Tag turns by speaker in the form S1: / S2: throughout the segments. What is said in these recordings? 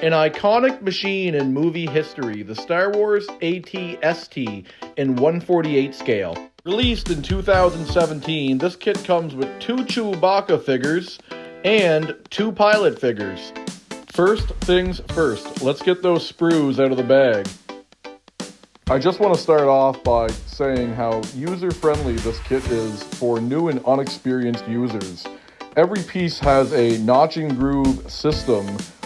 S1: An iconic machine in movie history, the Star Wars AT-ST in 1/48 scale. Released in 2017, this kit comes with 2 Chewbacca figures and 2 pilot figures. First things first, let's get those sprues out of the bag. I just want to start off by saying how user-friendly this kit is for new and unexperienced users. Every piece has a notch and groove system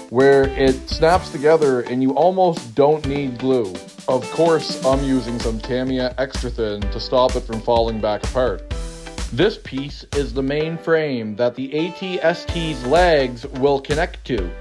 S1: where it snaps together and you almost don't need glue. Of course, I'm using some Tamiya Extra Thin to stop it from falling back apart. This piece is the main frame that the AT-ST's legs will connect to.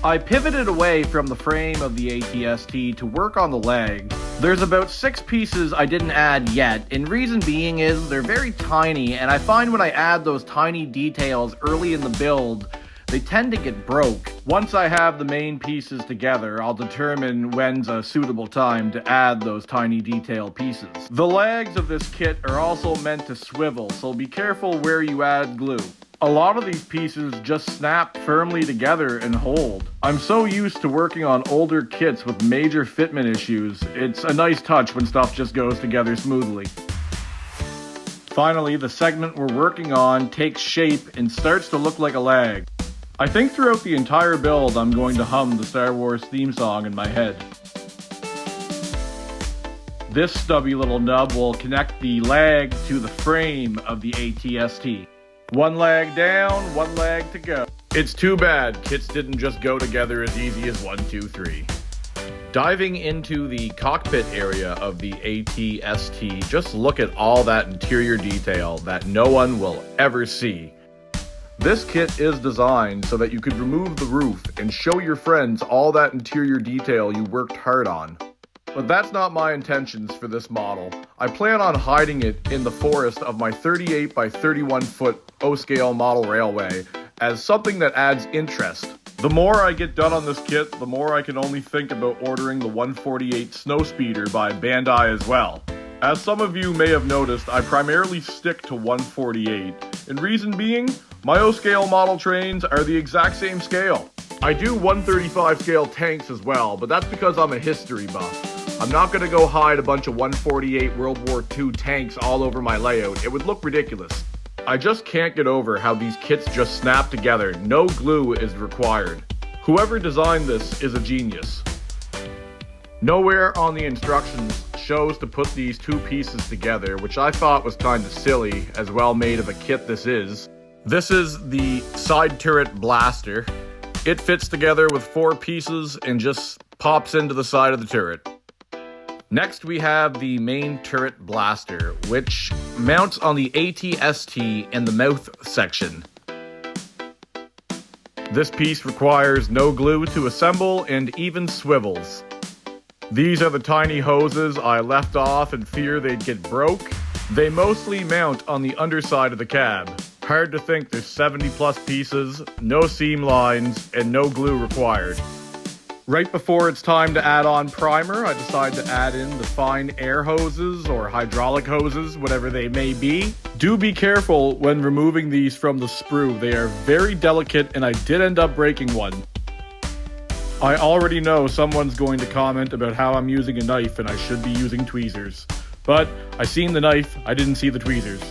S1: I pivoted away from the frame of the AT-ST to work on the legs. There's about 6 pieces I didn't add yet, and reason being is they're very tiny, and I find when I add those tiny details early in the build, they tend to get broke. Once I have the main pieces together, I'll determine when's a suitable time to add those tiny detail pieces. The legs of this kit are also meant to swivel, so be careful where you add glue. A lot of these pieces just snap firmly together and hold. I'm so used to working on older kits with major fitment issues, it's a nice touch when stuff just goes together smoothly. Finally, the segment we're working on takes shape and starts to look like a leg. I think throughout the entire build I'm going to hum the Star Wars theme song in my head. This stubby little nub will connect the leg to the frame of the AT-ST. 1 leg down, 1 leg to go. It's too bad kits didn't just go together as easy as 1, 2, 3. Diving into the cockpit area of the AT-ST, just look at all that interior detail that no one will ever see. This kit is designed so that you could remove the roof and show your friends all that interior detail you worked hard on. But that's not my intentions for this model. I plan on hiding it in the forest of my 38 by 31 foot O-scale model railway as something that adds interest. The more I get done on this kit, the more I can only think about ordering the 148 Snowspeeder by Bandai as well. As some of you may have noticed, I primarily stick to 148, and reason being, my O-scale model trains are the exact same scale. I do 135 scale tanks as well, but that's because I'm a history buff. I'm not going to go hide a bunch of 148 World War II tanks all over my layout. It would look ridiculous. I just can't get over how these kits just snap together. No glue is required. Whoever designed this is a genius. Nowhere on the instructions shows to put these 2 pieces together, which I thought was kind of silly, as well made of a kit this is. This is the side turret blaster. It fits together with 4 pieces and just pops into the side of the turret. Next we have the main turret blaster, which mounts on the AT-ST in the mouth section. This piece requires no glue to assemble and even swivels. These are the tiny hoses I left off in fear they'd get broke. They mostly mount on the underside of the cab. Hard to think there's 70 plus pieces, no seam lines, and no glue required. Right before it's time to add on primer, I decide to add in the fine air hoses or hydraulic hoses, whatever they may be. Do be careful when removing these from the sprue. They are very delicate and I did end up breaking one. I already know someone's going to comment about how I'm using a knife and I should be using tweezers. But I seen the knife, I didn't see the tweezers.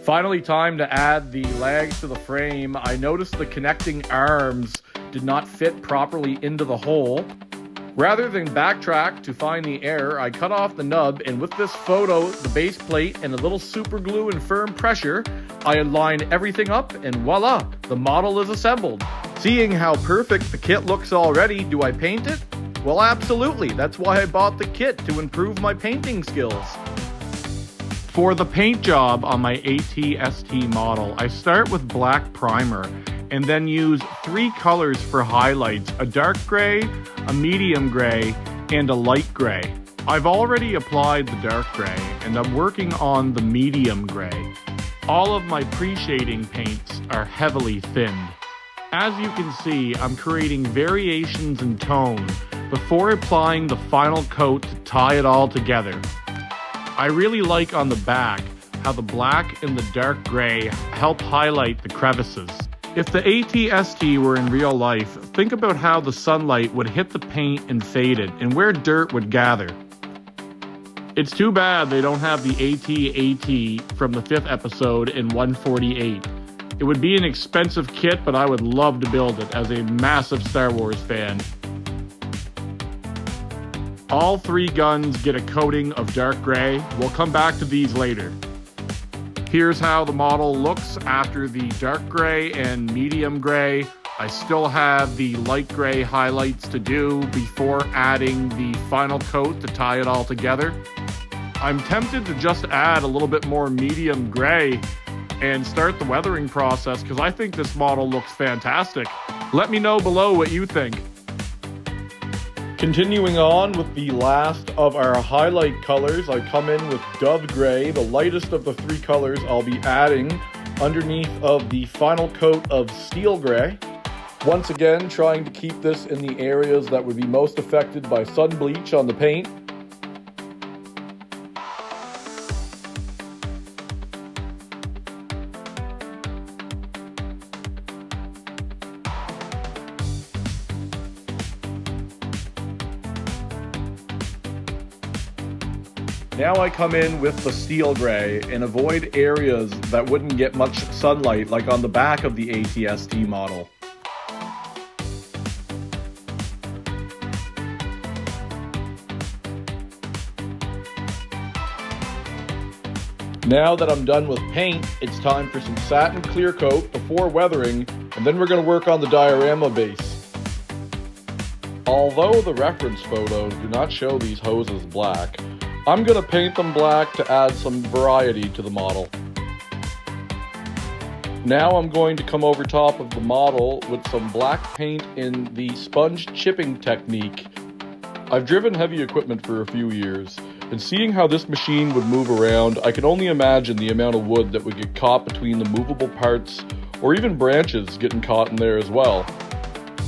S1: Finally, time to add the legs to the frame. I noticed the connecting arms did not fit properly into the hole. Rather than backtrack to find the error, I cut off the nub, and with this photo, the base plate, and a little super glue and firm pressure, I align everything up, and voila, the model is assembled. Seeing how perfect the kit looks already, do I paint it? Well, absolutely. That's why I bought the kit, to improve my painting skills. For the paint job on my AT-ST model, I start with black primer and then use 3 colors for highlights: a dark gray, a medium gray, and a light gray. I've already applied the dark gray and I'm working on the medium gray. All of my pre-shading paints are heavily thinned. As you can see, I'm creating variations in tone before applying the final coat to tie it all together. I really like on the back how the black and the dark gray help highlight the crevices. If the AT-ST were in real life, think about how the sunlight would hit the paint and fade it, and where dirt would gather. It's too bad they don't have the AT-AT from the 5th episode in 148. It would be an expensive kit, but I would love to build it as a massive Star Wars fan. All 3 guns get a coating of dark gray. We'll come back to these later. Here's how the model looks after the dark gray and medium gray. I still have the light gray highlights to do before adding the final coat to tie it all together. I'm tempted to just add a little bit more medium gray and start the weathering process because I think this model looks fantastic. Let me know below what you think. Continuing on with the last of our highlight colors, I come in with Dove Gray, the lightest of the 3 colors I'll be adding underneath of the final coat of Steel Gray. Once again, trying to keep this in the areas that would be most affected by sun bleach on the paint. Now I come in with the Steel Gray and avoid areas that wouldn't get much sunlight, like on the back of the AT-ST model. Now that I'm done with paint, it's time for some satin clear coat before weathering, and then we're going to work on the diorama base. Although the reference photos do not show these hoses black, I'm going to paint them black to add some variety to the model. Now I'm going to come over top of the model with some black paint in the sponge chipping technique. I've driven heavy equipment for a few years, and seeing how this machine would move around, I can only imagine the amount of wood that would get caught between the movable parts, or even branches getting caught in there as well.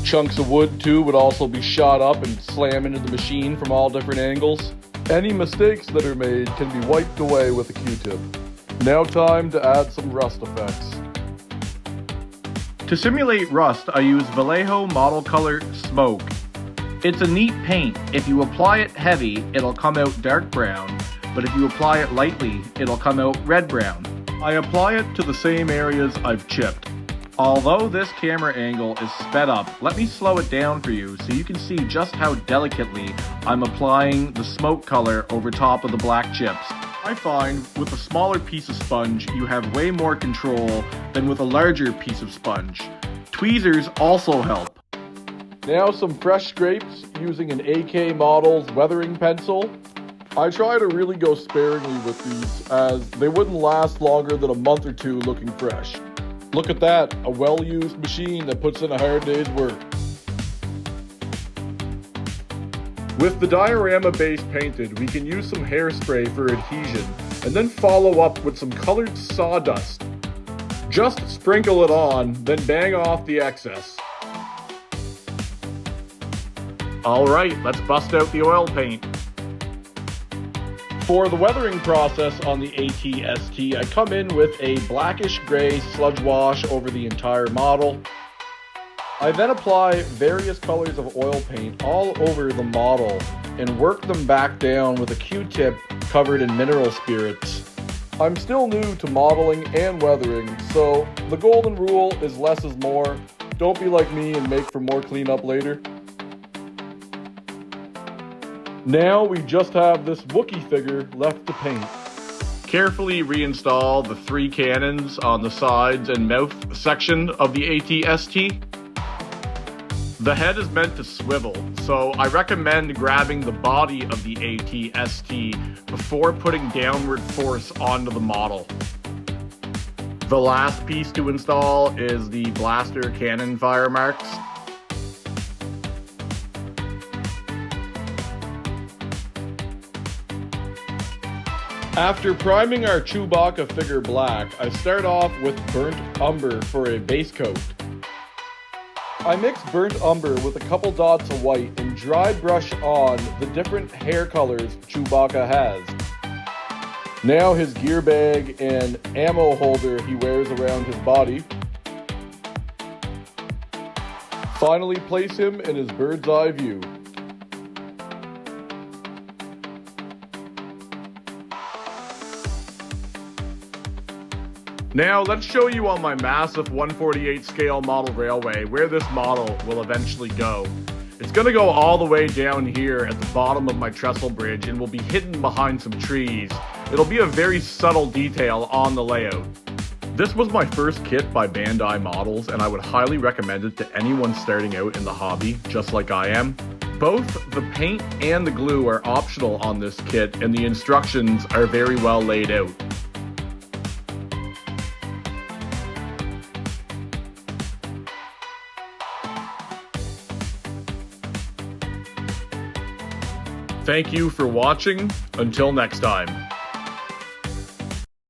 S1: Chunks of wood too would also be shot up and slam into the machine from all different angles. Any mistakes that are made can be wiped away with a Q-tip. Now time to add some rust effects. To simulate rust, I use Vallejo Model Color Smoke. It's a neat paint. If you apply it heavy, it'll come out dark brown, but if you apply it lightly, it'll come out red brown. I apply it to the same areas I've chipped. Although this camera angle is sped up, let me slow it down for you so you can see just how delicately I'm applying the smoke color over top of the black chips. I find with a smaller piece of sponge, you have way more control than with a larger piece of sponge. Tweezers also help. Now some fresh scrapes using an AK Models weathering pencil. I try to really go sparingly with these as they wouldn't last longer than a month or 2 looking fresh. Look at that, a well-used machine that puts in a hard day's work. With the diorama base painted, we can use some hairspray for adhesion, and then follow up with some colored sawdust. Just sprinkle it on, then bang off the excess. Alright, let's bust out the oil paint. For the weathering process on the AT-ST, I come in with a blackish gray sludge wash over the entire model. I then apply various colors of oil paint all over the model and work them back down with a Q-tip covered in mineral spirits. I'm still new to modeling and weathering, so the golden rule is less is more. Don't be like me and make for more cleanup later. Now we just have this Wookiee figure left to paint. Carefully reinstall the 3 cannons on the sides and mouth section of the AT-ST. The head is meant to swivel, so I recommend grabbing the body of the AT-ST before putting downward force onto the model. The last piece to install is the blaster cannon fire marks. After priming our Chewbacca figure black, I start off with burnt umber for a base coat. I mix burnt umber with a couple dots of white and dry brush on the different hair colors Chewbacca has. Now his gear bag and ammo holder he wears around his body. Finally place him in his bird's eye view. Now let's show you on my massive 1/48 scale model railway where this model will eventually go. It's going to go all the way down here at the bottom of my trestle bridge and will be hidden behind some trees. It'll be a very subtle detail on the layout. This was my first kit by Bandai Models, and I would highly recommend it to anyone starting out in the hobby, just like I am. Both the paint and the glue are optional on this kit, and the instructions are very well laid out. Thank you for watching. Until next time.